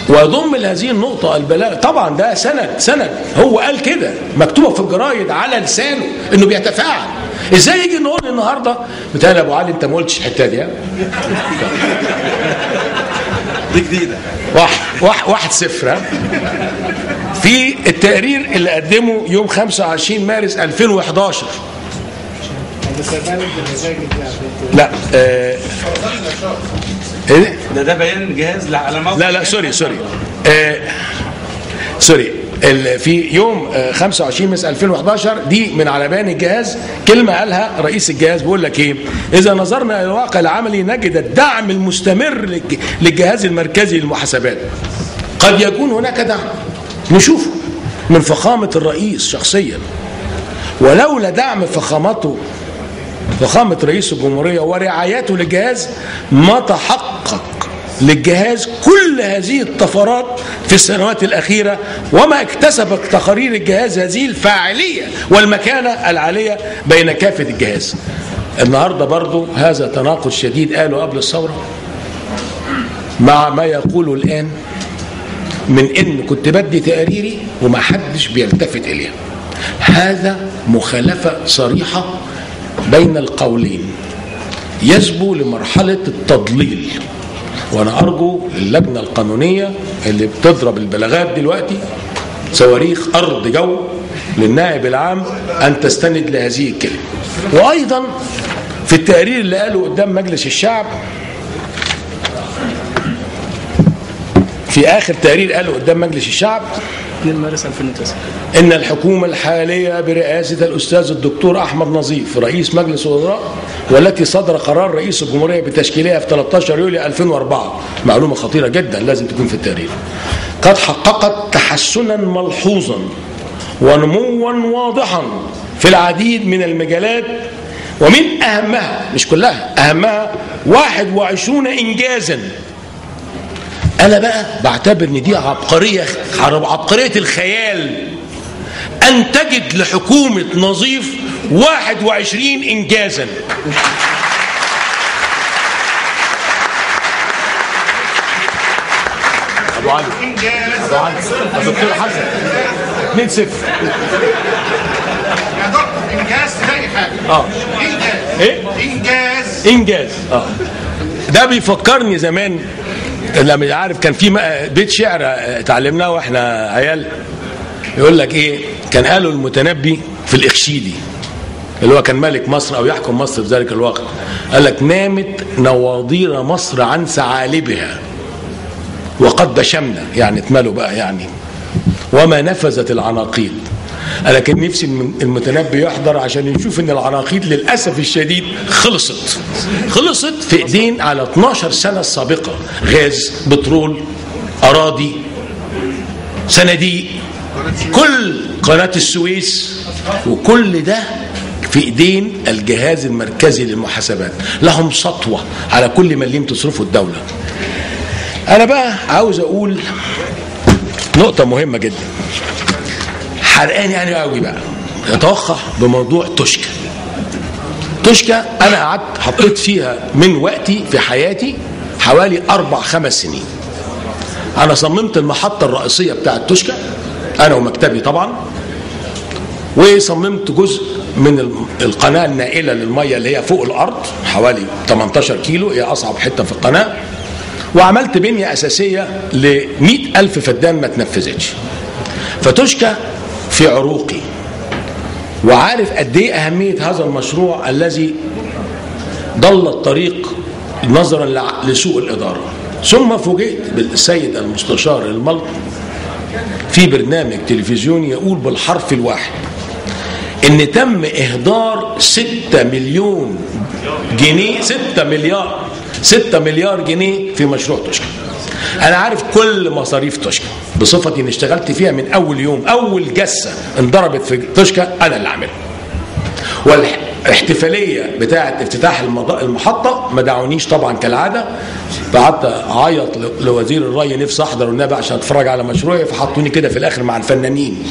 ويضم لهذه النقطة البلاغ. طبعا ده سند هو قال كده، مكتوبة في الجرايد على لسانه انه بيتفاعل. ازاي يجي نقول النهارده بتاع ابو علي انت ما قلتش الحته دي؟ دي جديده. 1-0 في التقرير اللي قدمه يوم 25 مارس 2011. لا ده بيان جهاز على موقع. لا سوري في يوم 25 مارس 2011 دي من على بيان الجهاز. كلمه قالها رئيس الجهاز بيقول لك ايه: اذا نظرنا الى الواقع العملي نجد الدعم المستمر للجهاز المركزي للمحاسبات. قد يكون هناك دعم نشوفه من فخامه الرئيس شخصيا، ولولا دعم فخامه رئيس الجمهوريه ورعايته للجهاز ما تحقق للجهاز كل هذه الطفرات في السنوات الأخيرة، وما اكتسبت تقارير الجهاز هذه الفاعلية والمكانة العالية بين كافة الجهاز. النهاردة برضو هذا تناقض شديد قالوا قبل الثورة مع ما يقوله الآن، من إن كنت بدي تقاريري وما حدش بيلتفت إليها. هذا مخالفة صريحة بين القولين يسبو لمرحلة التضليل. وانا ارجو اللجنه القانونيه اللي بتضرب البلاغات دلوقتي صواريخ ارض جو للنائب العام ان تستند لهذه الكلمه. وايضا في التقرير اللي قاله قدام مجلس الشعب، في اخر تقرير قاله قدام مجلس الشعب 2 مارس 2009 ان الحكومه الحاليه برئاسه الاستاذ الدكتور احمد نظيف رئيس مجلس الوزراء، والتي صدر قرار رئيس الجمهوريه بتشكيلها في 13 يوليو 2004، معلومه خطيره جدا لازم تكون في التقرير، قد حققت تحسنا ملحوظا ونموا واضحا في العديد من المجالات، ومن اهمها مش كلها، اهمها 21 انجازا. أنا بقى بعتبر إن دي عبقرية الخيال أن تجد لحكومة نظيف 21 إنجازا. أبو علي دكتور حسن 2-0 يا دكتور. إنجاز تلاقي حاجة. إنجاز. ده بيفكرني زمان لما عارف كان في بيت شعر اتعلمناه واحنا عيال، يقول لك ايه، كان قاله المتنبي في الاخشيدي اللي هو كان ملك مصر او يحكم مصر في ذلك الوقت، قال لك: نامت نواضير مصر عن ثعالبها وقد دشمنا، يعني اتملوا بقى يعني، وما نفذت العناقيد. انا كان نفسي المتنبي يحضر عشان يشوف ان العناقيد للاسف الشديد خلصت في ايدين على 12 سنه السابقه، غاز، بترول، اراضي، صناديق، كل قناه السويس، وكل ده في ايدين الجهاز المركزي للمحاسبات. لهم سطوه على كل مليم تصرفه الدوله. انا بقى عاوز اقول نقطه مهمه جدا، حرقان يعني قوي بقى، يتوقع بموضوع توشكا. انا قعدت حطيت فيها من وقتي في حياتي حوالي 4-5 سنين. انا صممت المحطه الرئيسيه بتاعه توشكا انا ومكتبي طبعا، وصممت جزء من القناه النائله للميه اللي هي فوق الارض حوالي 18 كيلو، هي اصعب حته في القناه، وعملت بنيه اساسيه ل100,000 فدان ما تنفذتش. فتوشكا في عروقي، وعارف قد ايه اهميه هذا المشروع الذي ضل الطريق نظرا لسوء الاداره. ثم فوجئت بالسيد المستشار الملط في برنامج تلفزيوني يقول بالحرف الواحد ان تم اهدار 6 مليون جنيه 6 مليار جنيه في مشروع توشكا. انا عارف كل مصاريف توشكا بصفتي ان اشتغلت فيها من اول يوم، اول جسه انضربت في توشكا انا اللي عاملها. والاحتفاليه بتاعه افتتاح المحطه ما دعونيش طبعا كالعاده، فقعدت اعيط لوزير الري نفسي احضر النبي عشان اتفرج على مشروعي، فحطوني كده في الاخر مع الفنانين،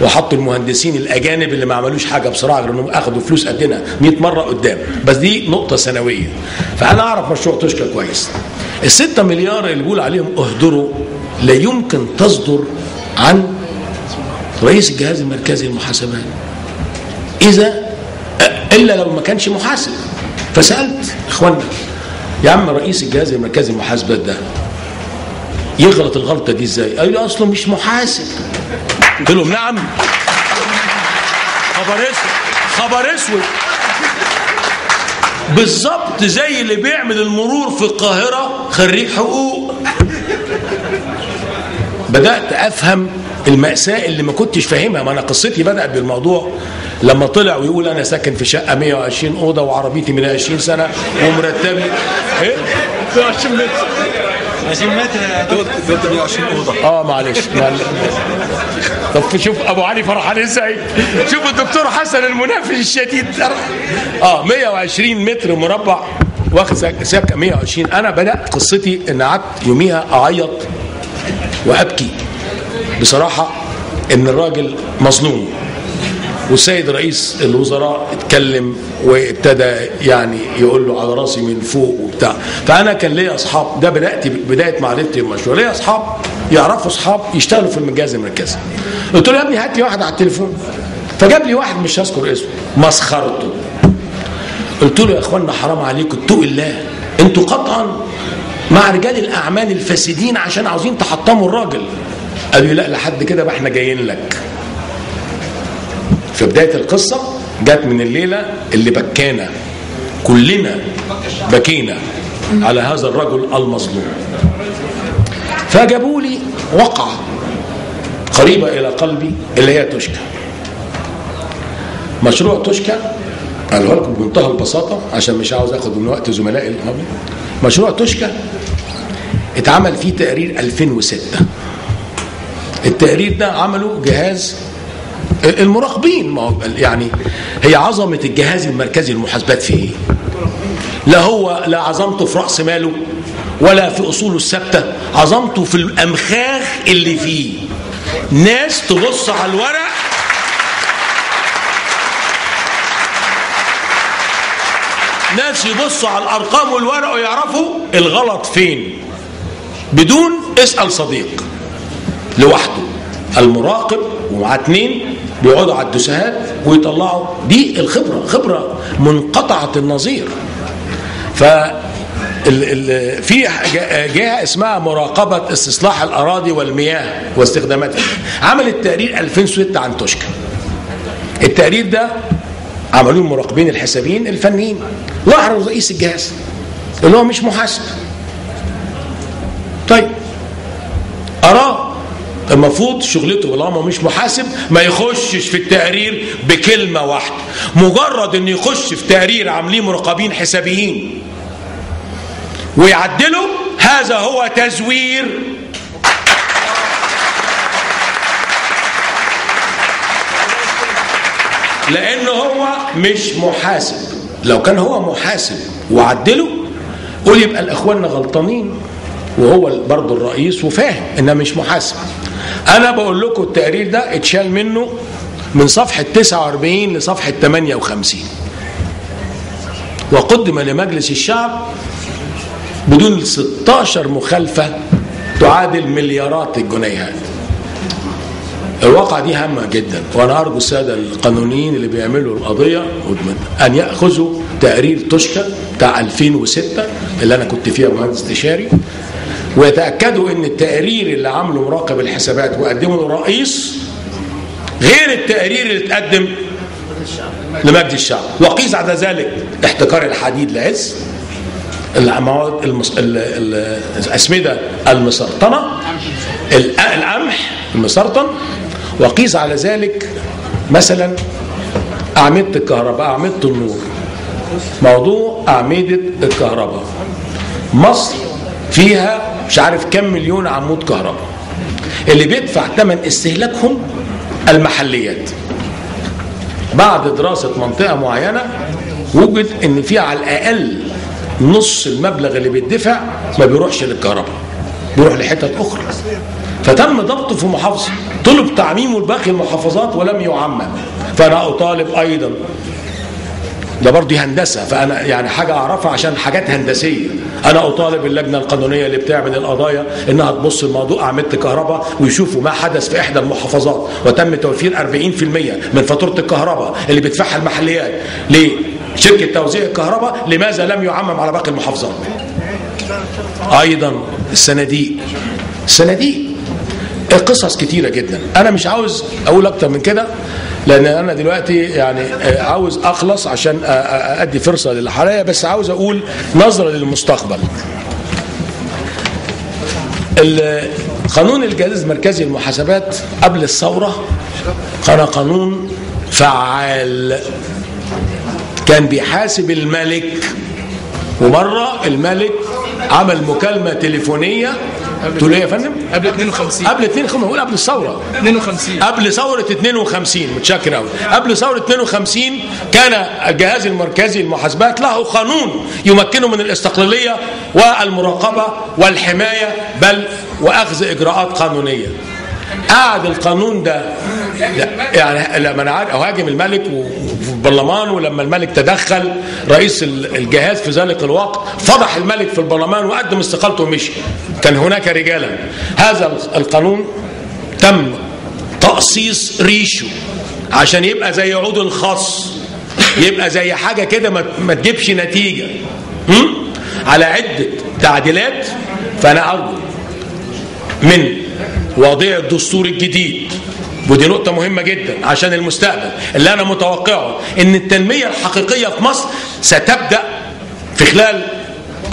وحطوا المهندسين الاجانب اللي ما عملوش حاجه بصراحه غير انهم اخذوا فلوس قدنا 100 مره قدام. بس دي نقطه سنويه، فانا اعرف مشروع توشكا كويس. ال6 مليار اللي بيقول عليهم اهدروا لا يمكن تصدر عن رئيس الجهاز المركزي للمحاسبات الا لو ما كانش محاسب. فسالت اخواننا يا عم رئيس الجهاز المركزي للمحاسبات ده يغلط الغلطه دي ازاي؟ قالوا لي اصله مش محاسب. قلت لهم نعم. خبر اسود بالظبط زي اللي بيعمل المرور في القاهره خريج حقوق. بدات افهم المأساة اللي ما كنتش فاهمها. ما انا قصتي بدأت بالموضوع لما طلع ويقول انا ساكن في شقه 120 اوضه وعربيتي من 20 سنه ومرتبي ايه 20 متر 20 متر 120 اوضه. معلش. طب شوف ابو علي فرحان ازاي. شوف الدكتور حسن المنافس الشديد 120 متر مربع واخد سكه 120. انا بدات قصتي ان قعدت يوميها اعيط وابكي بصراحه ان الراجل مظلوم. والسيد رئيس الوزراء اتكلم وابتدى يعني يقول له على راسي من فوق وبتاع. فانا كان ليا اصحاب، ده بدايه معرفتي بالمشروع، ليا اصحاب يعرفوا اصحاب يشتغلوا في الجهاز المركزي. قلت له يا ابني هات لي واحد على التليفون. فجاب لي واحد مش هذكر اسمه، مسخرته. قلت له يا اخوانا حرام عليكم اتقوا الله، انتوا قطعا مع رجال الاعمال الفاسدين عشان عاوزين تحطموا الراجل. قال لي لا لحد كده بقى احنا جايين لك. في بدايه القصه جت من الليله اللي بكينا كلنا، بكينا على هذا الرجل المظلوم. فجابوا لي وقعه قريبه الى قلبي اللي هي توشكا. مشروع توشكا قالوا لكم بمنتهى البساطه عشان مش عاوز اخد من وقت زملائي. مشروع توشكا اتعمل فيه تقرير 2006. التقرير ده عمله جهاز المراقبين. يعني هي عظمه الجهاز المركزي للمحاسبات في ايه؟ لا عظمته في راس ماله ولا في اصوله الثابته، عظمته في الامخاخ اللي فيه. ناس تبص على الورق ناس يبصوا على الارقام والورق ويعرفوا الغلط فين بدون اسال صديق. لوحده المراقب ومعاه 2 بيقعدوا على الدسهات ويطلعوا. دي الخبره، خبره منقطعه النظير. في جهه اسمها مراقبه استصلاح الاراضي والمياه واستخداماتها، عملت تقرير 2006 عن توشكا. التقرير ده عملوه المراقبين الحسابيين الفنيين، لاحظوا رئيس الجهاز اللي هو مش محاسب. طيب اراه المفروض شغلته طالما مش محاسب ما يخشش في التقرير بكلمه واحده. مجرد انه يخش في تقرير عاملين مراقبين حسابيين ويعدلوا، هذا هو تزوير. لانه هو مش محاسب. لو كان هو محاسب وعدله قول يبقى الاخوان غلطانين، وهو برضه الرئيس وفاهم انه مش محاسب. انا بقول لكم التقرير ده اتشال منه من صفحه 49 لصفحه 58 وقدم لمجلس الشعب بدون 16 مخالفه تعادل مليارات الجنيهات. الواقعة دي هامة جدا، وانا ارجو السادة القانونيين اللي بيعملوا القضية ان يأخذوا تقرير توشكا بتاع 2006 اللي انا كنت فيها مهندس استشاري، ويتأكدوا ان التقرير اللي عمله مراقب الحسابات وقدمه للرئيس غير التقرير اللي اتقدم لمجلس الشعب. وقيس على ذلك احتكار الحديد لعز، المواد الأسمدة المسرطنة، القمح المسرطن. وقيس على ذلك مثلا أعمدة الكهرباء، أعمدة النور. موضوع أعمدة الكهرباء، مصر فيها مش عارف كم مليون عمود كهرباء، اللي بيدفع ثمن استهلاكهم المحليات. بعد دراسة منطقة معينة وجد ان في على الأقل نص المبلغ اللي بيدفع ما بيروحش للكهرباء، بيروح لحتت أخرى. فتم ضبطه في محافظة، طلب تعميمه لباقي المحافظات ولم يعمم. فأنا أطالب أيضا ده برضه هندسه، فانا يعني حاجه اعرفها عشان حاجات هندسيه. انا اطالب اللجنه القانونيه اللي بتعمل القضايا انها تبص الموضوع اعمده الكهرباء ويشوفوا ما حدث في احدى المحافظات وتم توفير 40% من فاتوره الكهرباء اللي بيدفعها المحليات لشركه توزيع الكهرباء، لماذا لم يعمم على باقي المحافظات؟ ايضا الصناديق قصص كتيرة جدا. أنا مش عاوز أقول أكتر من كده لأن أنا دلوقتي يعني عاوز أخلص عشان أدي فرصة للي حواليا، بس عاوز أقول نظرة للمستقبل. قانون الجهاز المركزي للمحاسبات قبل الثورة كان قانون فعال، كان بيحاسب الملك، ومرة الملك عمل مكالمة تليفونية. تقول ايه يا فندم؟ قبل 52. قبل 52 بقول قبل الثوره 52. قبل ثوره 52. متشكر قوي. قبل ثوره 52 كان الجهاز المركزي للمحاسبات له قانون يمكنه من الاستقلاليه والمراقبه والحمايه بل واخذ اجراءات قانونيه. قعد القانون ده يعني لما انا اهاجم الملك وفي البرلمان، ولما الملك تدخل رئيس الجهاز في ذلك الوقت فضح الملك في البرلمان وقدم استقالته ومشي. كان هناك رجالا. هذا القانون تم تقصيص ريشه عشان يبقى زي عود الخاص، يبقى زي حاجه كده ما تجيبش نتيجه على عده تعديلات. فانا ارجو من وضع الدستور الجديد، ودي نقطة مهمة جدا عشان المستقبل اللي أنا متوقعه، إن التنمية الحقيقية في مصر ستبدأ في خلال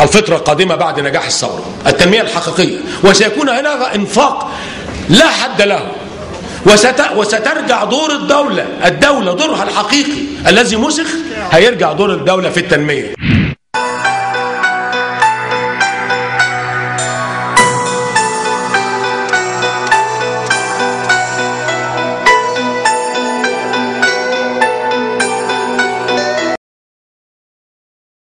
الفترة القادمة بعد نجاح الثورة. التنمية الحقيقية، وسيكون هناك إنفاق لا حد له، وسترجع دور الدولة دورها الحقيقي الذي مسخ، هيرجع دور الدولة في التنمية.